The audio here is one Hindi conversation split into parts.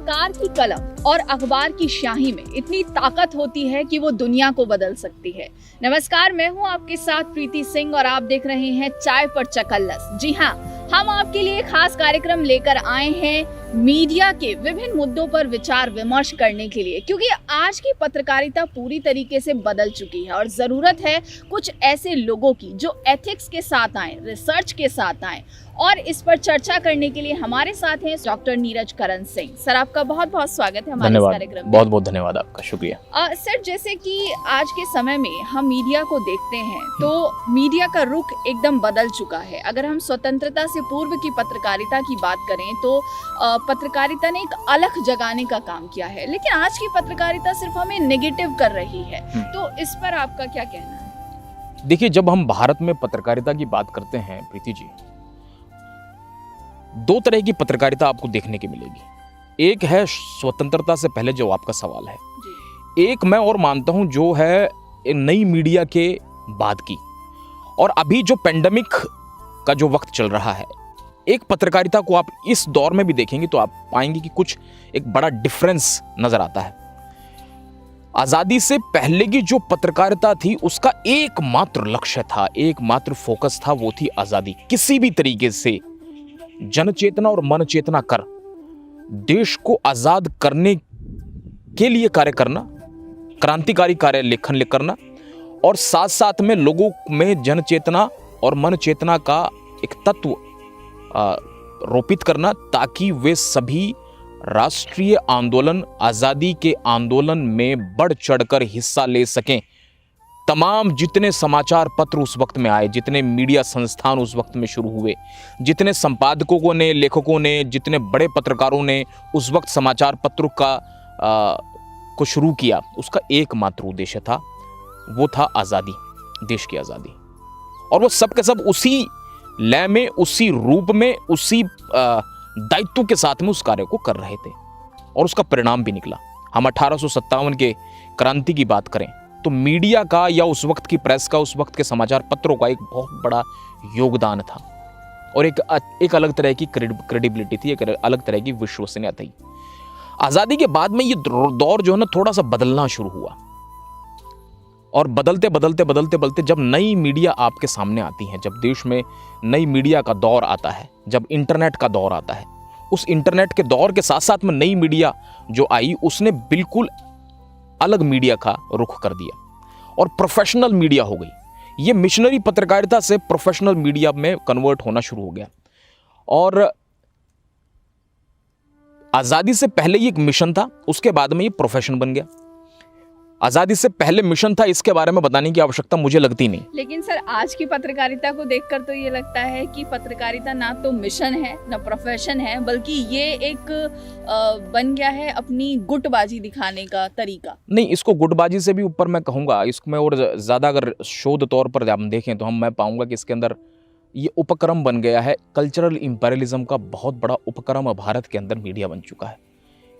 पत्रकार की कलम और अखबार की स्याही में इतनी ताकत होती है कि वो दुनिया को बदल सकती है। नमस्कार, मैं हूं आपके साथ प्रीति सिंह और आप देख रहे हैं चाय पर चकल्लस। जी हां, हम आपके लिए खास कार्यक्रम लेकर आए हैं मीडिया के विभिन्न मुद्दों पर विचार विमर्श करने के लिए, क्योंकि आज की पत्रकारिता पूरी तरीके से बदल चुकी है और जरूरत है कुछ ऐसे लोगों की जो एथिक्स के साथ आए, रिसर्च के साथ आए। और इस पर चर्चा करने के लिए हमारे साथ हैं डॉक्टर नीरज करण सिंह। सर, आपका बहुत बहुत स्वागत है हमारे इस कार्यक्रम में। बहुत बहुत धन्यवाद आपका, शुक्रिया। सर, जैसे कि आज के समय में हम मीडिया को देखते हैं तो मीडिया का रुख एकदम बदल चुका है। अगर हम स्वतंत्रता से पूर्व की पत्रकारिता की बात करें तो पत्रकारिता ने एक अलख जगाने का काम किया है, लेकिन आज की पत्रकारिता सिर्फ हमें नेगेटिव कर रही है। तो इस पर आपका क्या कहना है? देखिए, जब हम भारत में पत्रकारिता की बात करते हैं प्रीति जी, दो तरह की पत्रकारिता आपको देखने की मिलेगी। एक है स्वतंत्रता से पहले, जो आपका सवाल है। एक मैं और मानता हूं जो है नई मीडिया के बाद की, और अभी जो पेंडेमिक का जो वक्त चल रहा है, एक पत्रकारिता को आप इस दौर में भी देखेंगे तो आप पाएंगे कि कुछ एक बड़ा डिफरेंस नजर आता है। आजादी से पहले की जो पत्रकारिता थी उसका एकमात्र लक्ष्य था, एकमात्र फोकस था, वो थी आजादी। किसी भी तरीके से जनचेतना और मन चेतना कर देश को आजाद करने के लिए कार्य करना, क्रांतिकारी कार्य लेखन करना, और साथ साथ में लोगों में जनचेतना और मन चेतना का एक तत्व रोपित करना, ताकि वे सभी राष्ट्रीय आंदोलन, आजादी के आंदोलन में बढ़ चढ़कर हिस्सा ले सकें। तमाम जितने समाचार पत्र उस वक्त में आए, जितने मीडिया संस्थान उस वक्त में शुरू हुए, जितने संपादकों ने, लेखकों ने, जितने बड़े पत्रकारों ने उस वक्त समाचार पत्रों को शुरू किया, उसका एकमात्र उद्देश्य था, वो था आज़ादी, देश की आज़ादी। और वो सब के सब उसी लय में, उसी रूप में, उसी दायित्व के साथ में उस कार्य को कर रहे थे, और उसका परिणाम भी निकला। हम 1857 के क्रांति की बात करें तो मीडिया का, या उस वक्त की प्रेस का, उस वक्त के समाचार पत्रों का एक बहुत बड़ा योगदान था, और एक अलग तरह की क्रेडिबिलिटी थी, एक अलग तरह की विश्वसनीयता थी। आज़ादी के बाद में ये दौर जो है ना, थोड़ा सा बदलना शुरू हुआ, और बदलते जब नई मीडिया आपके सामने आती है, जब देश में नई मीडिया का दौर आता है, जब इंटरनेट का दौर आता है, उस इंटरनेट के दौर के साथ साथ में नई मीडिया जो आई, उसने बिल्कुल अलग मीडिया का रुख कर दिया और प्रोफेशनल मीडिया हो गई। ये मिशनरी पत्रकारिता से प्रोफेशनल मीडिया में कन्वर्ट होना शुरू हो गया। और आजादी से पहले ये एक मिशन था, उसके बाद में ये प्रोफेशन बन गया। आजादी से पहले मिशन था, इसके बारे में बताने की आवश्यकता मुझे लगती नहीं। लेकिन सर, आज की पत्रकारिता को देखकर तो ये लगता है कि पत्रकारिता ना तो मिशन है, ना प्रोफेशन है, बल्कि ये एक बन गया है अपनी गुटबाजी दिखाने का तरीका। नहीं, इसको गुटबाजी से भी ऊपर मैं कहूँगा, इसमें और ज़्यादा अगर शोध तौर पर हम देखें तो मैं पाऊँगा कि इसके अंदर ये उपक्रम बन गया है। कल्चरल इंपेरियलिज्म का बहुत बड़ा उपक्रम भारत के अंदर मीडिया बन चुका है,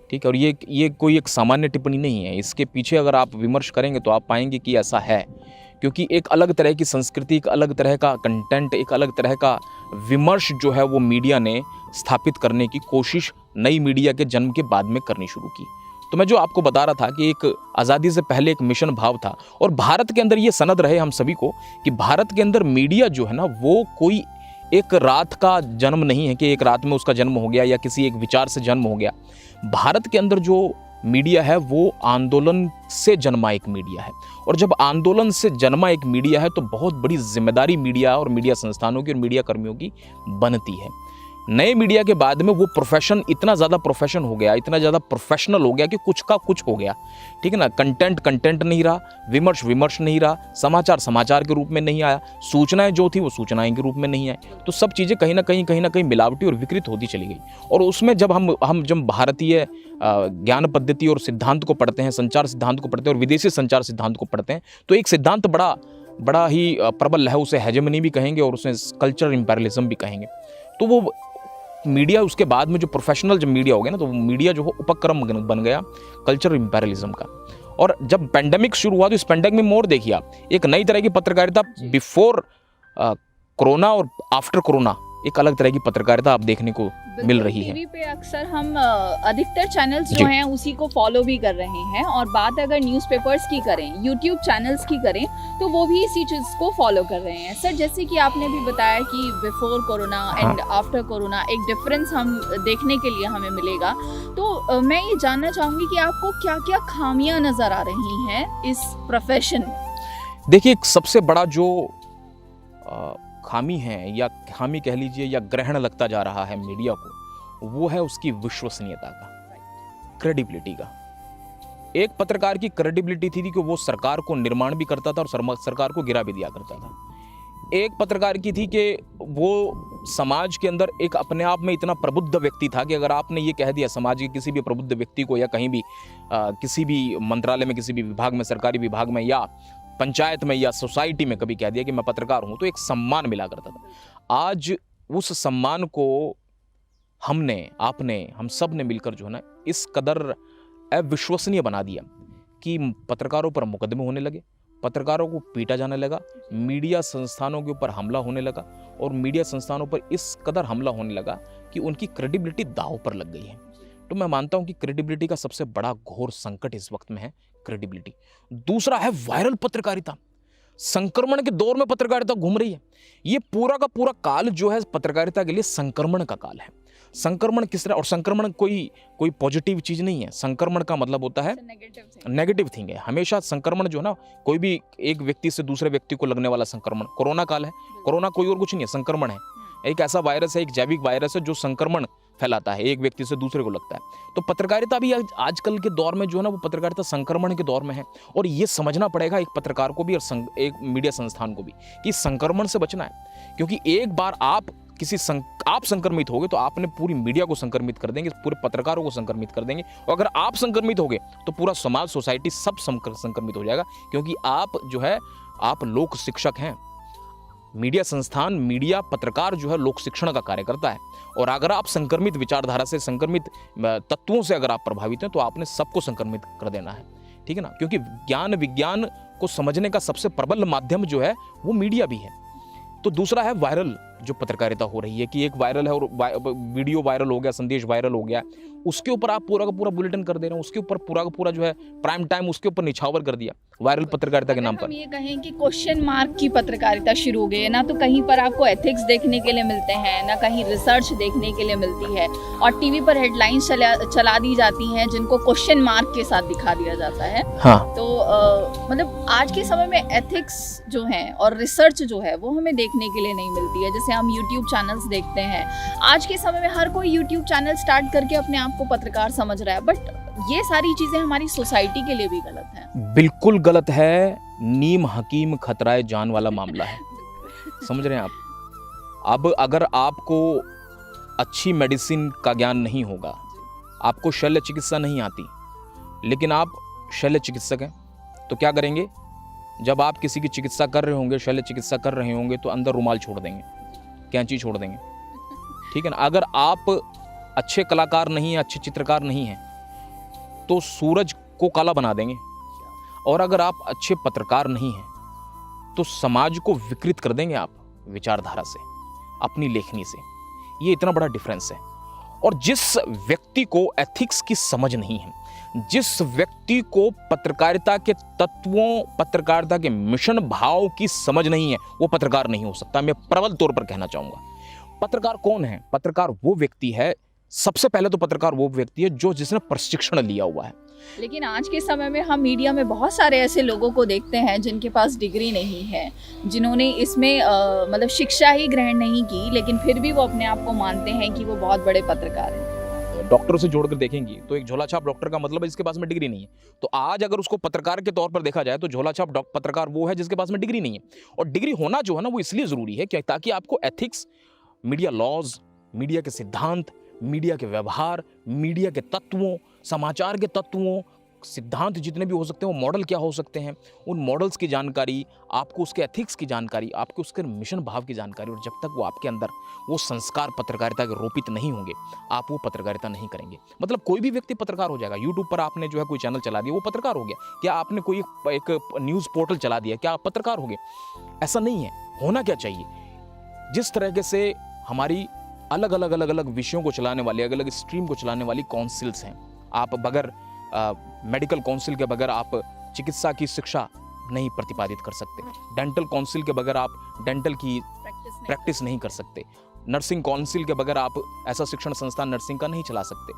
ठीक है। और ये कोई एक सामान्य टिप्पणी नहीं है, इसके पीछे अगर आप विमर्श करेंगे तो आप पाएंगे कि ऐसा है, क्योंकि एक अलग तरह की संस्कृति, एक अलग तरह का कंटेंट, एक अलग तरह का विमर्श जो है वो मीडिया ने स्थापित करने की कोशिश नई मीडिया के जन्म के बाद में करनी शुरू की। तो मैं जो आपको बता रहा था कि एक आज़ादी से पहले एक मिशन भाव था, और भारत के अंदर ये सनद रहे हम सभी को कि भारत के अंदर मीडिया जो है ना, वो कोई एक रात का जन्म नहीं है कि एक रात में उसका जन्म हो गया या किसी एक विचार से जन्म हो गया। भारत के अंदर जो मीडिया है वो आंदोलन से जन्मा एक मीडिया है, और जब आंदोलन से जन्मा एक मीडिया है तो बहुत बड़ी जिम्मेदारी मीडिया और मीडिया संस्थानों की और मीडिया कर्मियों की बनती है। नए मीडिया के बाद में वो प्रोफेशन इतना ज़्यादा प्रोफेशन हो गया, इतना ज़्यादा प्रोफेशनल हो गया कि कुछ का कुछ हो गया, ठीक है ना। कंटेंट नहीं रहा, विमर्श नहीं रहा, समाचार के रूप में नहीं आया, सूचनाएं जो थी वो सूचनाएं के रूप में नहीं आई। तो सब चीज़ें कहीं ना कहीं मिलावटी और विकृत होती चली गई। और उसमें जब हम जब भारतीय ज्ञान पद्धति और सिद्धांत को पढ़ते हैं, संचार सिद्धांत को पढ़ते हैं और विदेशी संचार सिद्धांत को पढ़ते हैं, तो एक सिद्धांत बड़ा ही प्रबल है, उसे हेजेमनी भी कहेंगे और उसे कल्चरल इंपेरियलिज्म भी कहेंगे। तो वो मीडिया उसके बाद में जो प्रोफेशनल जब मीडिया हो गया ना, तो मीडिया जो है उपक्रम बन गया कल्चरल इंपेरियलिज्म का। और जब पेंडेमिक शुरू हुआ तो इस पेंडेमिक में मोड़ देखिए आप, एक नई तरह की पत्रकारिता बिफोर कोरोना और आफ्टर कोरोना एक अलग तरह की पत्रकारिता आप देखने को मिल रही है। टीवी पे अक्सर हम अधिकतर चैनल्स जी। जो हैं उसी को फॉलो भी कर रहे हैं, और बात अगर न्यूज़पेपर्स की करें, यूट्यूब चैनल्स की करें, तो वो भी इसी चीज़ को फॉलो कर रहे हैं। सर, जैसे कि आपने भी बताया कि before corona and after corona एक डिफरेंस हम देखने के लिए हमें मिलेगा, तो मैं ये जानना चाहूँगी कि आपको क्या क्या खामियां नज़र आ रही हैं इस प्रोफेशन में? देखिए, एक सबसे बड़ा जो खामी है, या खामी कह लीजिए, या ग्रहण लगता जा रहा है मीडिया को, वो है उसकी विश्वसनीयता का, क्रेडिबिलिटी का। एक पत्रकार की क्रेडिबिलिटी थी कि वो सरकार को निर्माण भी करता था और सरकार को गिरा भी दिया करता था। एक पत्रकार की थी कि वो समाज के अंदर एक अपने आप में इतना प्रबुद्ध व्यक्ति था कि अगर आपने ये कह दिया समाज के किसी भी प्रबुद्ध व्यक्ति को, या कहीं भी किसी भी मंत्रालय में, किसी भी विभाग में, सरकारी विभाग में, या पंचायत में, या सोसाइटी में कभी कह दिया कि मैं पत्रकार हूं, तो एक सम्मान मिला करता था। आज उस सम्मान को हमने, आपने, हम सब ने मिलकर जो है ना, इस कदर अविश्वसनीय बना दिया कि पत्रकारों पर मुकदमे होने लगे, पत्रकारों को पीटा जाने लगा, मीडिया संस्थानों के ऊपर हमला होने लगा, और मीडिया संस्थानों पर इस कदर हमला होने लगा कि उनकी क्रेडिबिलिटी दांव पर लग गई है। तो मैं मानता हूं कि क्रेडिबिलिटी का सबसे बड़ा घोर संकट इस वक्त में है क्रेडिबिलिटी। दूसरा है वायरल पत्रकारिता। संक्रमण के दौर में पत्रकारिता घूम रही है। ये पूरा का पूरा काल जो है पत्रकारिता के लिए संक्रमण का काल है। संक्रमण किस तरह, और संक्रमण कोई पॉजिटिव चीज नहीं है। संक्रमण का मतलब होता है नेगेटिव थिंग है। हमेशा संक्रमण जो है ना, कोई भी एक व्यक्ति से दूसरे व्यक्ति को लगने वाला संक्रमण, कोरोना काल है, कोरोना कोई और कुछ नहीं है, संक्रमण है। एक ऐसा वायरस है, एक जैविक वायरस है जो संक्रमण फैलाता है, एक व्यक्ति से दूसरे को लगता है। तो पत्रकारिता भी आजकल के दौर में जो है ना, वो पत्रकारिता संक्रमण के दौर में है। और ये समझना पड़ेगा एक पत्रकार को भी और एक मीडिया संस्थान को भी कि संक्रमण से बचना है। क्योंकि एक बार आप संक्रमित होगे तो आपने पूरी मीडिया को संक्रमित कर देंगे, पूरे पत्रकारों को संक्रमित कर देंगे। और अगर आप संक्रमित होगे तो पूरा समाज, सोसाइटी सब संक्रमित हो जाएगा। क्योंकि आप जो है, आप लोक शिक्षक हैं। मीडिया संस्थान, मीडिया, पत्रकार जो है लोक शिक्षण का कार्य करता है। और अगर आप संक्रमित विचारधारा से, संक्रमित तत्वों से अगर आप प्रभावित हैं, तो आपने सबको संक्रमित कर देना है। ठीक है ना? क्योंकि ज्ञान विज्ञान को समझने का सबसे प्रबल माध्यम जो है वो मीडिया भी है। तो दूसरा है वायरल जो पत्रकारिता हो रही है, कि एक वायरल है और वीडियो वायरल हो गया, संदेश वायरल हो गया, उसके ऊपर आप पूरा का पूरा बुलेटिन कर दे रहे हैं, उसके ऊपर पूरा का पूरा जो है प्राइम टाइम उसके ऊपर निछावर कर दिया वायरल पत्रकारिता के नाम पर। हम ये कहें कि क्वेश्चन मार्क की पत्रकारिता शुरू हो गई है ना, तो कहीं पर आपको एथिक्स देखने के लिए मिलते हैं, ना कहीं रिसर्च देखने के लिए मिलती है, और टीवी पर हेडलाइंस चला दी जाती हैं जिनको क्वेश्चन मार्क के साथ दिखा दिया जाता है। हाँ। तो मतलब आज के समय में एथिक्स जो है और रिसर्च जो है वो हमें देखने के लिए नहीं मिलती है। जैसे हम यूट्यूब चैनल्स देखते हैं, आज के समय में हर कोई यूट्यूब चैनल स्टार्ट करके अपने आप को पत्रकार समझ रहा है, बट ये सारी चीजें हमारी सोसाइटी के लिए भी गलत है। बिल्कुल गलत है। नीम हकीम खतराए जान वाला मामला है। समझ रहे हैं आप? अब अगर आपको अच्छी मेडिसिन का ज्ञान नहीं होगा, आपको शल्य चिकित्सा नहीं आती, लेकिन आप शल्य चिकित्सक हैं, तो क्या करेंगे? जब आप किसी की चिकित्सा कर रहे होंगे, शल्य चिकित्सा कर रहे होंगे, तो अंदर रुमाल छोड़ देंगे, कैंची छोड़ देंगे। ठीक है ना? अगर आप अच्छे कलाकार नहीं हैं, अच्छे चित्रकार नहीं हैं, तो सूरज को काला बना देंगे। और अगर आप अच्छे पत्रकार नहीं हैं, तो समाज को विकृत कर देंगे आप विचारधारा से, अपनी लेखनी से। ये इतना बड़ा डिफरेंस है। और जिस व्यक्ति को एथिक्स की समझ नहीं है, जिस व्यक्ति को पत्रकारिता के तत्वों, पत्रकारिता के मिशन भाव की समझ नहीं है, वो पत्रकार नहीं हो सकता। मैं प्रबल तौर पर कहना चाहूंगा। पत्रकार कौन है? पत्रकार वो व्यक्ति है, सबसे पहले तो पत्रकार वो व्यक्ति है जो जिसने प्रशिक्षण लिया हुआ है। लेकिन आज के समय में हम मीडिया में बहुत सारे ऐसे लोगों को देखते हैं जिनके पास डिग्री नहीं है, जिन्होंने इसमें मतलब शिक्षा ही ग्रहण नहीं की, लेकिन फिर भी वो अपने आप को मानते हैं कि वो बहुत बड़े पत्रकार हैं। डॉक्टर से जोड़कर देखेंगी तो एक झोलाछाप डॉक्टर का मतलब है जिसके पास में डिग्री नहीं है। तो आज अगर उसको पत्रकार के तौर पर देखा जाए तो झोलाछाप पत्रकार वो है जिसके पास में डिग्री नहीं है। और डिग्री होना जो है ना, वो इसलिए जरूरी है कि ताकि आपको एथिक्स, मीडिया लॉज, मीडिया के सिद्धांत, मीडिया के व्यवहार, मीडिया के तत्वों, समाचार के तत्वों, सिद्धांत जितने भी हो सकते हैं, वो मॉडल क्या हो सकते हैं, उन मॉडल्स की जानकारी, आपको उसके एथिक्स की जानकारी, आपको उसके मिशन भाव की जानकारी। और जब तक वो आपके अंदर वो संस्कार पत्रकारिता के रोपित नहीं होंगे, आप वो पत्रकारिता नहीं करेंगे। मतलब कोई भी व्यक्ति पत्रकार हो जाएगा। यूट्यूब पर आपने जो है कोई चैनल चला दिया, वो पत्रकार हो गया। क्या आपने कोई एक न्यूज़ पोर्टल चला दिया, क्या आप पत्रकार हो गए? ऐसा नहीं है। होना क्या चाहिए? जिस तरह से हमारी अलग अलग विषयों को चलाने वाली, अलग अलग स्ट्रीम को चलाने वाली काउंसिल्स हैं। आप बगैर मेडिकल काउंसिल के बगैर आप चिकित्सा की शिक्षा नहीं प्रतिपादित कर सकते। डेंटल काउंसिल के बगैर आप डेंटल की प्रैक्टिस नहीं कर सकते। नर्सिंग काउंसिल के बगैर आप ऐसा शिक्षण संस्थान नर्सिंग का नहीं चला सकते।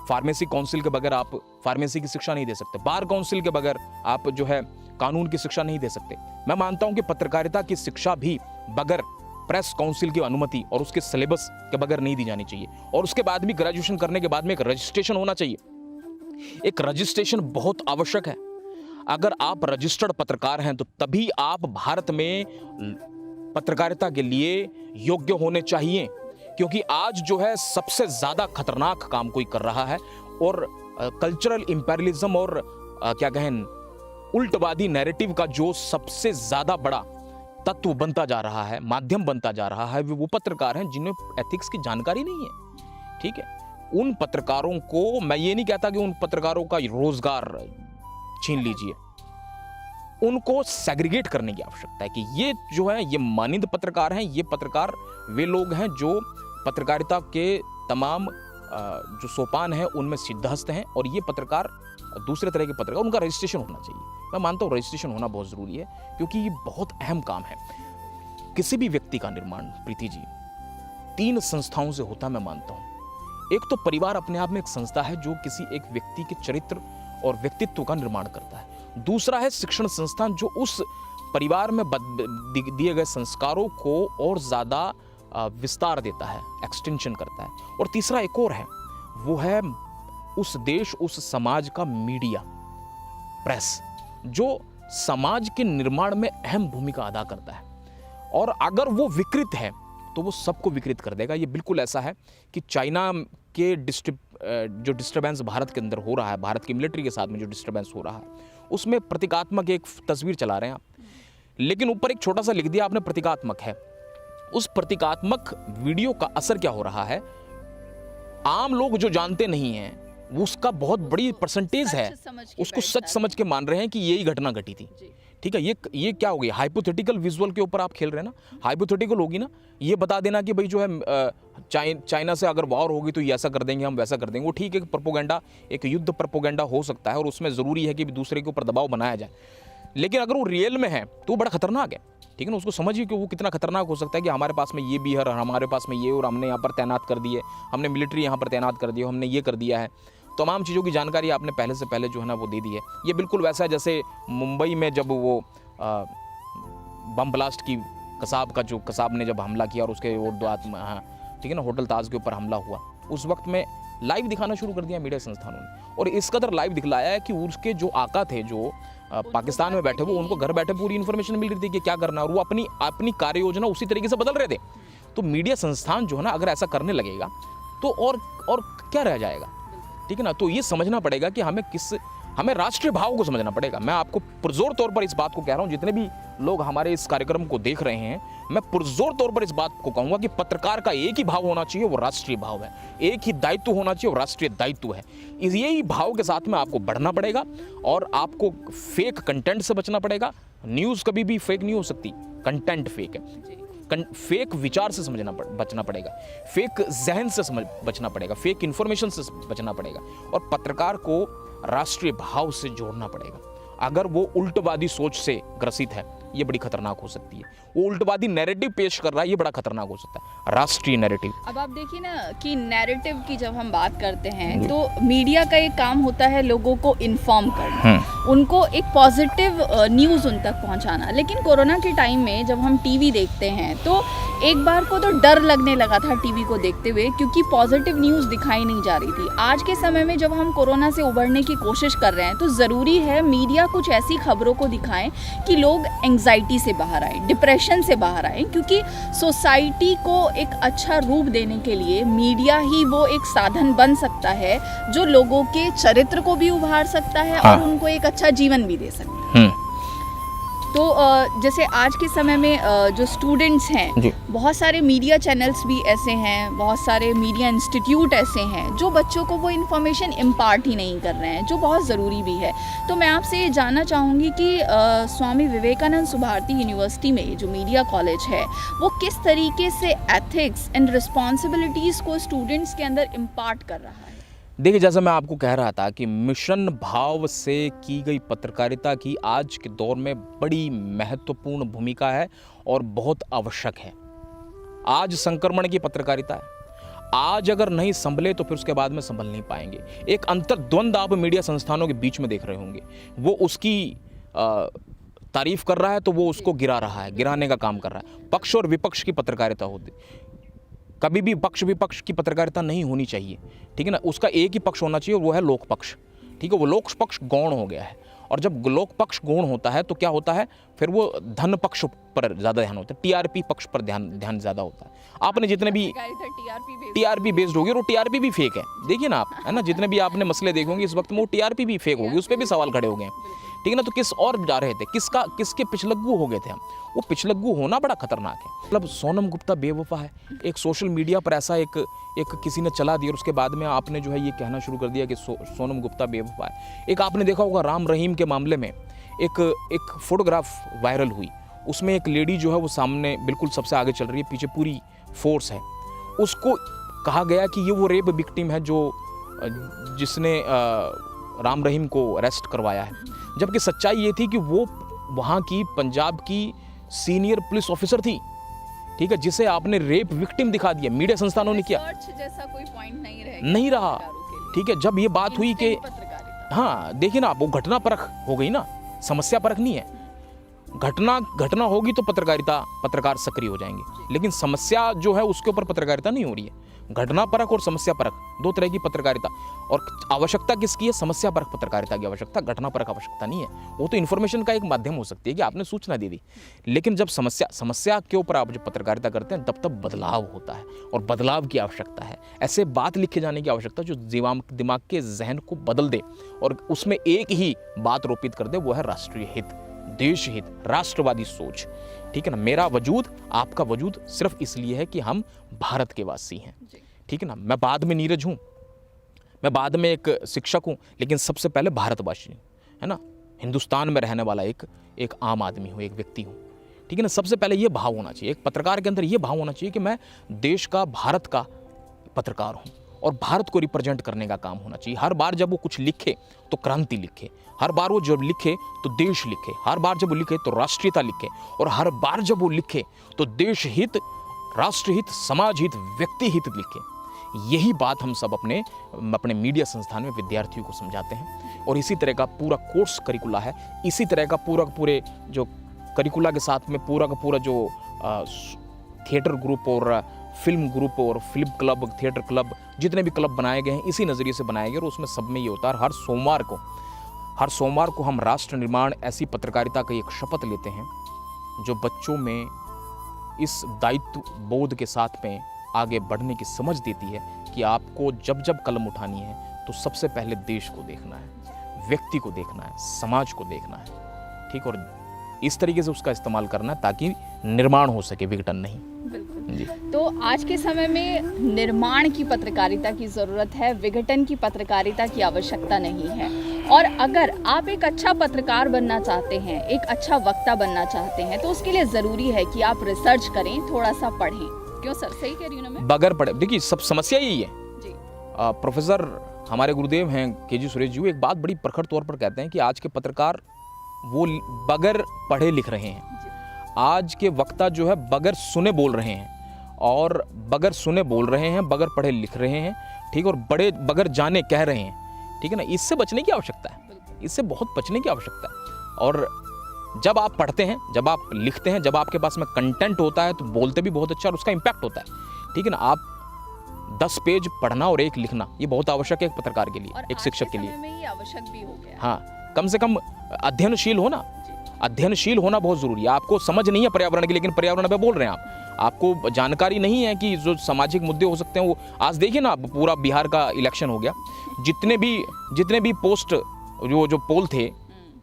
फार्मेसी काउंसिल के बगैर आप फार्मेसी की शिक्षा नहीं दे सकते। बार काउंसिल के बगैर आप जो है कानून की शिक्षा नहीं दे सकते। मैं मानता हूं कि पत्रकारिता की शिक्षा भी बगैर प्रेस काउंसिल की अनुमति और उसके सिलेबस के बगैर नहीं दी जानी चाहिए। और उसके बाद भी ग्रेजुएशन करने के बाद में एक रजिस्ट्रेशन होना चाहिए। एक रजिस्ट्रेशन बहुत आवश्यक है। अगर आप रजिस्टर्ड पत्रकार हैं तो तभी आप भारत में पत्रकारिता के लिए योग्य होने चाहिए, क्योंकि आज जो है सबसे ज्यादा खतरनाक काम कोई कर रहा है और कल्चरल इंपेरियलिज्म और क्या कहें उल्टवादी नैरेटिव का जो सबसे ज्यादा बड़ा तत्व बनता जा रहा है, माध्यम बनता जा रहा है, वो पत्रकार हैं जिन्हें एथिक्स की जानकारी नहीं है। ठीक है, उन पत्रकारों को मैं ये नहीं कहता कि उन पत्रकारों का रोजगार छीन लीजिए, उनको सेग्रीगेट करने की आवश्यकता है कि ये जो है ये मानिंद पत्रकार हैं। ये पत्रकार वे लोग हैं जो पत्रकारिता के तमाम जो सोपान हैं उनमें सिद्धहस्त हैं, और ये पत्रकार दूसरे तरह के पत्रकार, उनका रजिस्ट्रेशन होना चाहिए। मैं मानता हूँ रजिस्ट्रेशन होना बहुत ज़रूरी है, क्योंकि ये बहुत अहम काम है। किसी भी व्यक्ति का निर्माण प्रीति जी 3 संस्थाओं से होता है, मैं मानता हूँ। एक तो परिवार अपने आप में एक संस्था है जो किसी एक व्यक्ति के चरित्र और व्यक्तित्व का निर्माण करता है। दूसरा है शिक्षण संस्थान जो उस परिवार में दिए गए संस्कारों को और ज़्यादा विस्तार देता है, एक्सटेंशन करता है। और तीसरा एक और है, वो है उस देश उस समाज का मीडिया, प्रेस, जो समाज के निर्माण में अहम भूमिका अदा करता है। और अगर वो विकृत है तो वो सबको विकृत कर देगा। ये बिल्कुल ऐसा है कि चाइना के जो डिस्टर्बेंस भारत के अंदर हो रहा है, भारत की मिलिट्री के साथ में जो डिस्टर्बेंस हो रहा है, उसमें प्रतीकात्मक एक तस्वीर चला रहे हैं आप, लेकिन ऊपर एक छोटा सा लिख दिया आपने प्रतीकात्मक है। उस प्रतीकात्मक वीडियो का असर क्या हो रहा है, आम लोग जो जानते नहीं हैं वो उसका बहुत बड़ी परसेंटेज है, उसको सच समझ के मान रहे हैं कि यही घटना घटी थी। ठीक है, ये क्या हो गया, हाइपोथेटिकल विजुअल के ऊपर आप खेल रहे हैं ना। हाइपोथेटिकल होगी ना, ये बता देना कि भाई जो है चाइना से अगर वॉर होगी तो ये ऐसा कर देंगे, हम वैसा कर देंगे। वो ठीक है, प्रोपोगेंडा, एक युद्ध प्रोपोगेंडा हो सकता है और उसमें ज़रूरी है कि दूसरे के ऊपर दबाव बनाया जाए, लेकिन अगर वो रियल में है तो बड़ा खतरनाक है। ठीक है ना, उसको समझिए कि वो कितना खतरनाक हो सकता है कि हमारे पास में ये भी है, हमारे पास में ये, और हमने यहाँ पर तैनात कर दिए, हमने मिलिट्री यहाँ पर तैनात कर दी, हमने ये कर दिया है। तमाम चीज़ों की जानकारी आपने पहले से पहले जो है ना वो दे दी है। ये बिल्कुल वैसा है जैसे मुंबई में जब वो बम ब्लास्ट की कसाब ने जब हमला किया और उसके हाँ ठीक है ना, होटल ताज के ऊपर हमला हुआ, उस वक्त में लाइव दिखाना शुरू कर दिया मीडिया संस्थानों ने, और इस कदर लाइव दिखलाया है कि उसके जो आका थे, जो पाकिस्तान में बैठे, वो उनको घर बैठे पूरी इन्फॉर्मेशन मिल रही थी कि क्या करना, और वो अपनी कार्य योजना उसी तरीके से बदल रहे थे। तो मीडिया संस्थान जो है ना, अगर ऐसा करने लगेगा तो और क्या रह जाएगा। ठीक है ना, तो ये समझना पड़ेगा कि हमें राष्ट्रीय भाव को समझना पड़ेगा। मैं आपको पुरजोर तौर पर इस बात को कह रहा हूँ, जितने भी लोग हमारे इस कार्यक्रम को देख रहे हैं, मैं पुरजोर तौर पर इस बात को कहूँगा कि पत्रकार का एक ही भाव होना चाहिए, वो राष्ट्रीय भाव है। एक ही दायित्व होना चाहिए, वो राष्ट्रीय दायित्व है। यही भाव के साथ में आपको बढ़ना पड़ेगा और आपको फेक कंटेंट से बचना पड़ेगा। न्यूज़ कभी भी फेक नहीं हो सकती, कंटेंट फेक है। फेक विचार से बचना पड़ेगा, फेक जहन से बचना पड़ेगा, फेक इंफॉर्मेशन से बचना पड़ेगा, और पत्रकार को राष्ट्रीय भाव से जोड़ना पड़ेगा। अगर वो उल्टवादी सोच से ग्रसित है, ये बड़ी खतरनाक हो सकती है। वो उल्टवादी नैरेटिव पेश कर रहा है, ये बड़ा खतरनाक हो सकता है, राष्ट्रीय नैरेटिव। अब आप देखिए ना कि नैरेटिव की जब हम बात करते हैं तो मीडिया का एक काम होता है लोगों को इन्फॉर्म करना, उनको एक पॉजिटिव न्यूज़ उन तक पहुंचाना। लेकिन कोरोना के टाइम में जब हम टीवी देखते हैं तो एक बार को तो डर लगने लगा था टीवी को देखते हुए, क्योंकि पॉजिटिव न्यूज़ दिखाई नहीं जा रही थी। आज के समय में जब हम कोरोना से उबरने की कोशिश कर रहे हैं तो ज़रूरी है मीडिया कुछ ऐसी खबरों को दिखाएं कि लोग एंग्जाइटी से बाहर आए, डिप्रेशन से बाहर आए, क्योंकि सोसाइटी को एक अच्छा रूप देने के लिए मीडिया ही वो एक साधन बन सकता है जो लोगों के चरित्र को भी उभार सकता है और उनको एक अच्छा जीवन भी दे सकता है। तो जैसे आज के समय में जो स्टूडेंट्स हैं, जी। बहुत सारे मीडिया चैनल्स भी ऐसे हैं, बहुत सारे मीडिया इंस्टीट्यूट ऐसे हैं जो बच्चों को वो इन्फॉर्मेशन इम्पार्ट ही नहीं कर रहे हैं, जो बहुत ज़रूरी भी है। तो मैं आपसे ये जानना चाहूँगी कि स्वामी विवेकानंद सुभारती यूनिवर्सिटी में जो मीडिया कॉलेज है वो किस तरीके से एथिक्स एंड रिस्पॉन्सिबिलिटीज़ को स्टूडेंट्स के अंदर इम्पार्ट कर रहा है। देखिए, जैसा मैं आपको कह रहा था कि मिशन भाव से की गई पत्रकारिता की आज के दौर में बड़ी महत्वपूर्ण भूमिका है और बहुत आवश्यक है। आज संक्रमण की पत्रकारिता है। आज अगर नहीं संभले तो फिर उसके बाद में संभल नहीं पाएंगे। एक अंतर्द्वंद आप मीडिया संस्थानों के बीच में देख रहे होंगे। वो उसकी तारीफ कर रहा है तो वो उसको गिरा रहा है, गिराने का काम कर रहा है। पक्ष और विपक्ष की पत्रकारिता होती, कभी भी पक्ष विपक्ष की पत्रकारिता नहीं होनी चाहिए, ठीक है ना। उसका एक ही पक्ष होना चाहिए और वो है लोक पक्ष, ठीक है। वो लोक पक्ष गौण हो गया है, और जब लोक पक्ष गौण होता है तो क्या होता है, फिर वो धन पक्ष पर ज़्यादा ध्यान होता है, टीआरपी पक्ष पर ध्यान ज़्यादा होता है। आपने जितने भी टीआरपी बेस्ड होगी, और टीआरपी भी फेक है, देखिए ना आप, है ना। जितने भी आपने मसले देखे होंगे इस वक्त में वो टीआरपी भी फेक होगी, उस पर भी सवाल खड़े हो गए हैं, ठीक है ना। तो किस और जा रहे थे, किसके पिछलग्गू हो गए थे हम। वो पिछलग्गू होना बड़ा खतरनाक है। मतलब सोनम गुप्ता बेवफा है, एक सोशल मीडिया पर ऐसा एक किसी ने चला दिया और उसके बाद में आपने जो है ये कहना शुरू कर दिया कि सोनम गुप्ता बेवफा है। एक आपने देखा होगा राम रहीम के मामले में एक फोटोग्राफ वायरल हुई, उसमें एक लेडी जो है वो सामने बिल्कुल सबसे आगे चल रही है, पीछे पूरी फोर्स है। उसको कहा गया कि ये वो रेप विक्टिम है जिसने राम रहीम को अरेस्ट करवाया है, जबकि सच्चाई ये थी कि वो वहाँ की पंजाब की सीनियर पुलिस ऑफिसर थी, ठीक है, जिसे आपने रेप विक्टिम दिखा दिया। मीडिया संस्थानों ने किया, जैसा कोई पॉइंट नहीं रहा, ठीक है। जब ये बात हुई कि हाँ देखिए ना, वो घटना परख हो गई ना, समस्या परख नहीं है। घटना होगी तो पत्रकार सक्रिय हो जाएंगे, लेकिन समस्या जो है उसके ऊपर पत्रकारिता नहीं हो रही है। घटना परख और समस्या परख दो तरह की पत्रकारिता, और आवश्यकता किसकी है, समस्या परख पत्रकारिता की आवश्यकता, घटना परख आवश्यकता नहीं है। वो तो इन्फॉर्मेशन का एक माध्यम हो सकती है कि आपने सूचना दे दी, लेकिन जब समस्या के ऊपर आप जब पत्रकारिता करते हैं तब बदलाव होता है, और बदलाव की आवश्यकता है। ऐसे बात लिखे जाने की आवश्यकता जो दिमाग के जहन को बदल दे और उसमें एक ही बात रोपित कर दे, वो है राष्ट्रीय हित, देश हित, राष्ट्रवादी सोच, ठीक है ना। मेरा वजूद, आपका वजूद सिर्फ इसलिए है कि हम भारत के वासी हैं, ठीक है ना। मैं बाद में नीरज हूँ, मैं बाद में एक शिक्षक हूँ, लेकिन सबसे पहले भारतवासी, है ना, हिंदुस्तान में रहने वाला एक आम आदमी हूँ, एक व्यक्ति हूँ, ठीक है ना। सबसे पहले ये भाव होना चाहिए, एक पत्रकार के अंदर ये भाव होना चाहिए कि मैं देश का, भारत का पत्रकार हूँ, और भारत को रिप्रेजेंट करने का काम होना चाहिए। हर बार जब वो कुछ लिखे तो क्रांति लिखे, हर बार वो जब लिखे तो देश लिखे, हर बार जब वो लिखे तो राष्ट्रीयता लिखे, और हर बार जब वो लिखे तो देश हित, राष्ट्र हित, समाज हित, व्यक्ति हित लिखे। यही बात हम सब अपने मीडिया संस्थान में विद्यार्थियों को समझाते हैं, और इसी तरह का पूरा कोर्स करिकुला है, इसी तरह का पूरे जो करिकुला के साथ में पूरा का पूरा जो थिएटर ग्रुप और फिल्म ग्रुप और फिल्म क्लब, थिएटर क्लब, जितने भी क्लब बनाए गए हैं इसी नज़रिए से बनाए गए, और उसमें सब में ये होता है हर सोमवार को हम राष्ट्र निर्माण ऐसी पत्रकारिता का एक शपथ लेते हैं जो बच्चों में इस दायित्व बोध के साथ में आगे बढ़ने की समझ देती है कि आपको जब कलम उठानी है तो सबसे पहले देश को देखना है, व्यक्ति को देखना है, समाज को देखना है, ठीक, और इस तरीके से उसका इस्तेमाल करना है ताकि निर्माण हो सके, विघटन नहीं। बिल्कुल जी। तो आज के समय में निर्माण की पत्रकारिता की ज़रूरत है, विघटन की पत्रकारिता की आवश्यकता नहीं है। और अगर आप एक अच्छा पत्रकार बनना चाहते हैं, एक अच्छा वक्ता बनना चाहते हैं, तो उसके लिए ज़रूरी है कि आप रिसर्च करें, थोड़ा सा पढ़ें। क्यों सर, सही कह रही हूँ ना मैं? बगैर पढ़े, देखिए सब समस्या यही है जी। प्रोफेसर हमारे गुरुदेव हैं के.जी. सुरेश जी, एक बात बड़ी प्रखर तौर पर कहते हैं कि आज के पत्रकार वो बगैर पढ़े लिख रहे हैं, आज के वक्ता जो है बगैर सुने बोल रहे हैं, और बगैर सुने बोल रहे हैं, बगैर पढ़े लिख रहे हैं, ठीक, और बगैर जाने कह रहे हैं, ठीक है ना। इससे बचने की आवश्यकता है, इससे बहुत बचने की आवश्यकता है। और जब आप पढ़ते हैं, जब आप लिखते हैं, जब आपके पास में कंटेंट होता है तो बोलते भी बहुत अच्छा और उसका इम्पैक्ट होता है, ठीक है ना। आप 10 पेज पढ़ना और 1 लिखना, ये बहुत आवश्यक है एक पत्रकार के लिए, एक शिक्षक के लिए, में ये आवश्यक भी हो गया। हाँ, कम से कम अध्ययनशील होना, अध्ययनशील होना बहुत जरूरी है। आपको समझ नहीं है पर्यावरण की, लेकिन पर्यावरण पे बोल रहे हैं आपको जानकारी नहीं है कि जो सामाजिक मुद्दे हो सकते हैं वो, आज देखिए ना पूरा बिहार का इलेक्शन हो गया, जितने भी पोस्ट जो पोल थे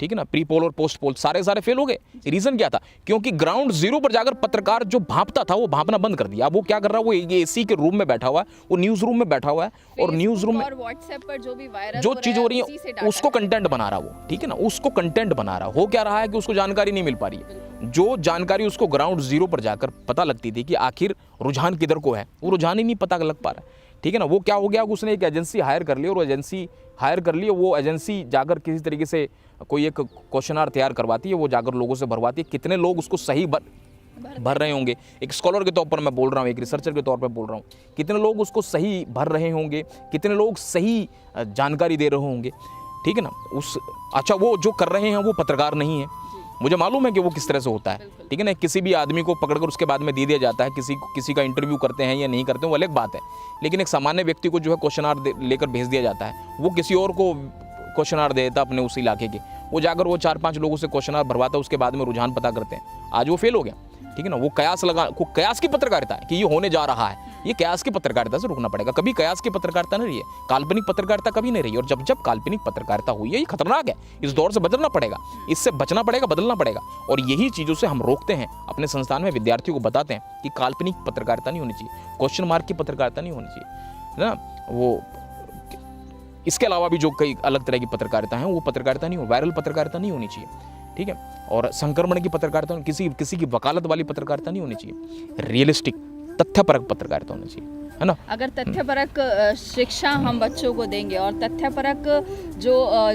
ठीक है ना, प्री पोल और पोस्ट पोल सारे फेल हो गए। रीजन क्या था? क्योंकि ग्राउंड जीरो पर जाकर पत्रकार जो भांपता था वो भांपना बंद कर दिया। अब वो क्या कर रहा है, वो एसी के रूम में बैठा हुआ है, वो न्यूज रूम में बैठा हुआ है, और न्यूज रूम में और व्हाट्सएप पर जो भी वायरल जो चीज हो रही है उसको कंटेंट बना रहा है वो, ठीक है ना, उसको कंटेंट बना रहा। हो क्या रहा है कि उसको जानकारी नहीं मिल पा रही है। जो जानकारी उसको ग्राउंड जीरो पर जाकर पता लगती थी कि आखिर रुझान किधर को है, वो रुझान ही नहीं पता लग पा रहा है, ठीक है ना। वो क्या हो गया, उसने एक एजेंसी हायर कर ली, और एजेंसी हायर कर ली, वो एजेंसी जाकर किसी तरीके से कोई एक क्वेश्चनर तैयार करवाती है, वो जाकर लोगों से भरवाती है। कितने लोग उसको सही भर रहे होंगे, एक स्कॉलर के तौर पर मैं बोल रहा हूँ, एक रिसर्चर के तौर पर बोल रहा हूँ, कितने लोग उसको सही भर रहे होंगे, कितने लोग सही जानकारी दे रहे होंगे, ठीक है ना। अच्छा, वो जो कर रहे हैं वो पत्रकार नहीं है, मुझे मालूम है कि वो किस तरह से होता है, ठीक है ना। किसी भी आदमी को पकड़कर उसके बाद में दे दिया जाता है, किसी का इंटरव्यू करते हैं या नहीं करते हैं वो अलग बात है, लेकिन एक सामान्य व्यक्ति को जो है क्वेश्चनर लेकर भेज दिया जाता है, वो किसी और को क्वेश्चनर देता अपने उस इलाके के, वो जाकर वो 4-5 लोगों से क्वेश्चनर भरवाता है, उसके बाद में रुझान पता करते हैं। आज वो फेल हो गया, ठीक है ना। वो कयास की पत्रकारिता है कि ये होने जा रहा है, ये कयास की पत्रकारिता से रुकना पड़ेगा। कभी कयास की पत्रकारिता नहीं रही है, काल्पनिक पत्रकारिता कभी नहीं रही, और जब काल्पनिक पत्रकारिता हुई है ये खतरनाक है, इस दौर से बदलना पड़ेगा, इससे बचना पड़ेगा, बदलना पड़ेगा। और यही चीज़ों से हम रोकते हैं, अपने संस्थान में विद्यार्थियों को बताते हैं कि काल्पनिक पत्रकारिता नहीं होनी चाहिए, क्वेश्चन मार्क की पत्रकारिता नहीं होनी चाहिए, है ना। वो इसके अलावा भी जो कई अलग तरह की पत्रकारिता है वो पत्रकारिता नहीं हो, वायरल पत्रकारिता नहीं होनी चाहिए, ठीक है। और संक्रमण की पत्रकारिता, किसी की वकालत वाली पत्रकारिता नहीं होनी चाहिए, रियलिस्टिक तथ्यपरक पत्रकारिता होनी चाहिए, है ना। अगर तथ्यपरक शिक्षा हम बच्चों को देंगे और तथ्यपरक जो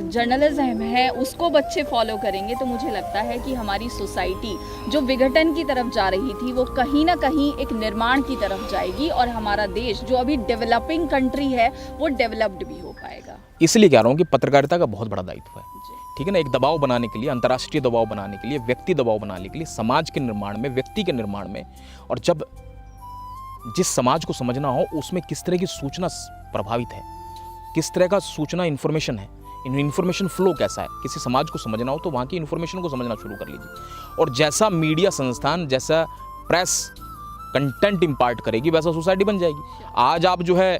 जर्नलिज्म है उसको बच्चे फॉलो करेंगे, तो मुझे लगता है कि हमारी सोसाइटी जो विघटन की तरफ जा रही थी वो कहीं ना कहीं एक निर्माण की तरफ जाएगी, और हमारा देश जो अभी डेवलपिंग कंट्री है वो डेवलप्ड भी हो पाएगा। इसलिए कह रहा हूँ कि पत्रकारिता का बहुत बड़ा दायित्व है, ठीक है ना। एक दबाव बनाने के लिए, अंतर्राष्ट्रीय दबाव बनाने के लिए, व्यक्ति दबाव बनाने के लिए, समाज के निर्माण में, व्यक्ति के निर्माण में, और जब जिस समाज को समझना हो उसमें किस तरह की सूचना प्रभावित है, किस तरह का सूचना इन्फॉर्मेशन है, इन्फॉर्मेशन फ्लो कैसा है, किसी समाज को समझना हो तो वहाँ की इन्फॉर्मेशन को समझना शुरू कर लीजिए। और जैसा मीडिया संस्थान, जैसा प्रेस कंटेंट इम्पार्ट करेगी वैसा सोसाइटी बन जाएगी। आज आप जो है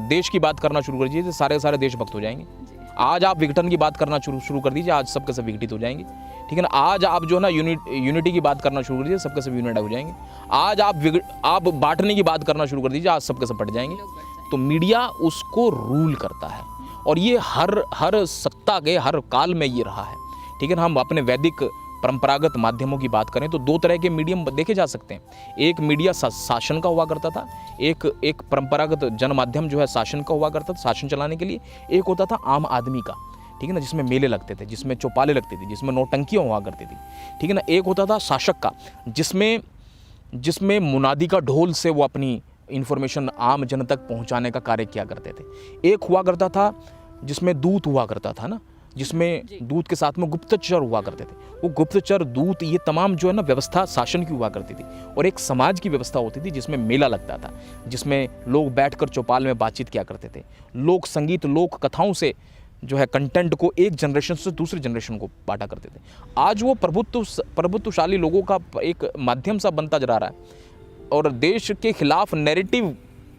देश की बात करना शुरू कर दीजिए तो सारे देशभक्त हो जाएंगे। आज आप विघटन की बात करना शुरू कर दीजिए, आज सबके सब विघटित हो जाएंगे, ठीक है ना। आज आप जो है ना यूनिटी की बात करना शुरू कर दीजिए, सबके सब यूनाइट हो जाएंगे। आज आप बांटने की बात करना शुरू कर दीजिए, आज सबके सब बट जाएंगे। तो मीडिया उसको रूल करता है, और ये हर सत्ता के हर काल में ये रहा है, ठीक है ना। हम अपने वैदिक परंपरागत माध्यमों की बात करें तो 2 तरह के मीडियम देखे जा सकते हैं। एक मीडिया शासन का हुआ करता था, एक परंपरागत जनमाध्यम जो है शासन का हुआ करता था, शासन चलाने के लिए। एक होता था आम आदमी का, ठीक है ना, जिसमें मेले लगते थे, जिसमें चौपाले लगती थी, जिसमें नौटंकियाँ हुआ करती थी, ठीक है ना। एक होता था शासक का, जिसमें मुनादी का ढोल से वो अपनी इन्फॉर्मेशन आम जन तक पहुँचाने का कार्य किया करते थे। एक हुआ करता था जिसमें दूत हुआ करता था ना, जिसमें दूत के साथ में गुप्तचर हुआ करते थे। वो गुप्तचर, दूत, ये तमाम जो है ना व्यवस्था शासन की हुआ करती थी। और एक समाज की व्यवस्था होती थी जिसमें मेला लगता था, जिसमें लोग बैठकर चौपाल में बातचीत किया करते थे, लोक संगीत, लोक कथाओं से जो है कंटेंट को एक जनरेशन से दूसरी जनरेशन को बांटा करते थे। आज वो प्रभुत्वशाली लोगों का एक माध्यम सा बनता जा रहा है और देश के खिलाफ नैरेटिव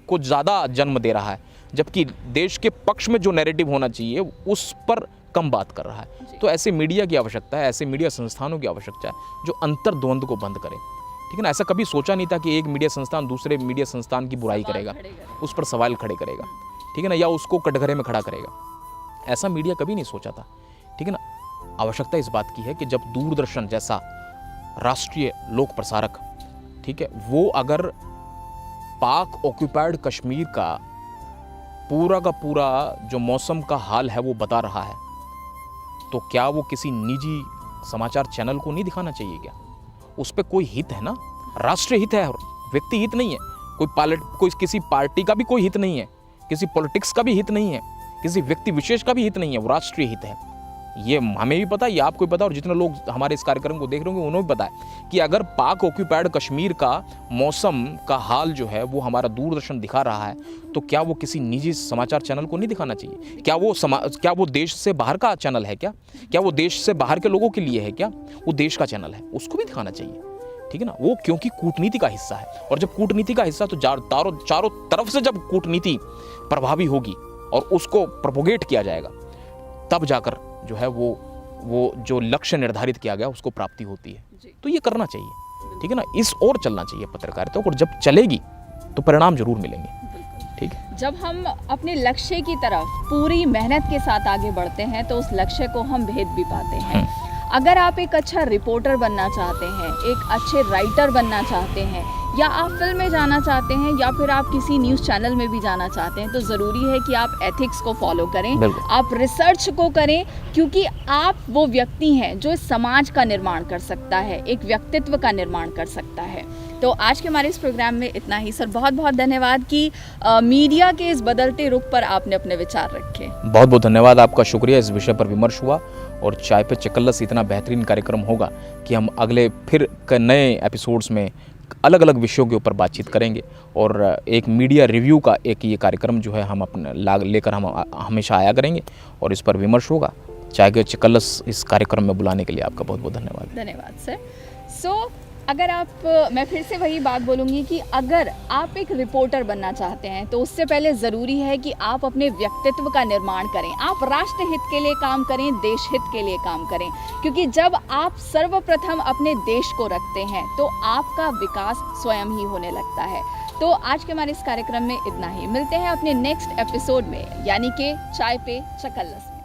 को ज़्यादा जन्म दे रहा है, जबकि देश के पक्ष में जो नैरेटिव होना चाहिए उस पर कम बात कर रहा है। तो ऐसे मीडिया की आवश्यकता है, ऐसे मीडिया संस्थानों की आवश्यकता है जो अंतर्द्वंद को बंद करे, ठीक है ना। ऐसा कभी सोचा नहीं था कि एक मीडिया संस्थान दूसरे मीडिया संस्थान की बुराई करेगा, उस पर सवाल खड़े करेगा, ठीक है ना, या उसको कटघरे में खड़ा करेगा। ऐसा मीडिया कभी नहीं सोचा था, ठीक है ना। आवश्यकता इस बात की है कि जब दूरदर्शन जैसा राष्ट्रीय लोक प्रसारक, ठीक है, वो अगर पाक ऑक्यूपाइड कश्मीर का पूरा जो मौसम का हाल है वो बता रहा है, तो क्या वो किसी निजी समाचार चैनल को नहीं दिखाना चाहिए क्या? उस पर कोई हित है ना, राष्ट्रीय हित है, व्यक्ति हित नहीं है, कोई किसी पार्टी का भी कोई हित नहीं है, किसी पॉलिटिक्स का भी हित नहीं है, किसी व्यक्ति विशेष का भी हित नहीं है, वो राष्ट्रीय हित है। ये हमें भी पता है, ये आपको भी पता है, और जितने लोग हमारे इस कार्यक्रम को देख रहे होंगे उन्हें भी पता है कि अगर पाक ऑक्यूपाइड कश्मीर का मौसम का हाल जो है वो हमारा दूरदर्शन दिखा रहा है, तो क्या वो किसी निजी समाचार चैनल को नहीं दिखाना चाहिए? क्या वो देश से बाहर का चैनल है क्या वो देश से बाहर के लोगों के लिए है क्या? वो देश का चैनल है, उसको भी दिखाना चाहिए, ठीक है ना। वो क्योंकि कूटनीति का हिस्सा है, और जब कूटनीति का हिस्सा तो चारों तरफ से जब कूटनीति प्रभावी होगी और उसको प्रोपोगेट किया जाएगा, तब जाकर जो है वो वो जो लक्ष्य निर्धारित किया गया उसको प्राप्ति होती है। जी। तो ये करना चाहिए, ठीक है ना, इस ओर चलना चाहिए पत्रकारिता को, और जब चलेगी तो परिणाम जरूर मिलेंगे। बिल्कुल। ठीक है। जब हम अपने लक्ष्य की तरफ पूरी मेहनत के साथ आगे बढ़ते हैं तो उस लक्ष्य को हम भेद भी पाते हैं। अगर आप एक अच्छा रिपोर्टर बनना चाहते हैं, एक अच्छे राइटर बनना चाहते हैं, या आप फिल्म में जाना चाहते हैं, या फिर आप किसी न्यूज़ चैनल में भी जाना चाहते हैं, तो ज़रूरी है कि आप एथिक्स को फॉलो करें, बिल्कुल। आप रिसर्च को करें, क्योंकि आप वो व्यक्ति हैं जो इस समाज का निर्माण कर सकता है, एक व्यक्तित्व का निर्माण कर सकता है। तो आज के हमारे इस प्रोग्राम में इतना ही। सर, बहुत बहुत धन्यवाद कि मीडिया के इस बदलते रुख पर आपने अपने विचार रखे। बहुत बहुत धन्यवाद, आपका शुक्रिया। इस विषय पर विमर्श हुआ और चाय पे चकल्लस इतना बेहतरीन कार्यक्रम होगा कि हम अगले फिर नए एपिसोड्स में अलग अलग विषयों के ऊपर बातचीत करेंगे, और एक मीडिया रिव्यू का एक ये कार्यक्रम जो है हम अपने लेकर हम हमेशा आया करेंगे, और इस पर विमर्श होगा। चाय के चकल्लस इस कार्यक्रम में बुलाने के लिए आपका बहुत बहुत धन्यवाद। धन्यवाद सर। सो अगर मैं फिर से वही बात बोलूँगी कि अगर आप एक रिपोर्टर बनना चाहते हैं तो उससे पहले ज़रूरी है कि आप अपने व्यक्तित्व का निर्माण करें, आप राष्ट्र हित के लिए काम करें, देश हित के लिए काम करें, क्योंकि जब आप सर्वप्रथम अपने देश को रखते हैं तो आपका विकास स्वयं ही होने लगता है। तो आज के हमारे इस कार्यक्रम में इतना ही। मिलते हैं अपने नेक्स्ट एपिसोड में, यानी कि चाय पे चकल्लस में।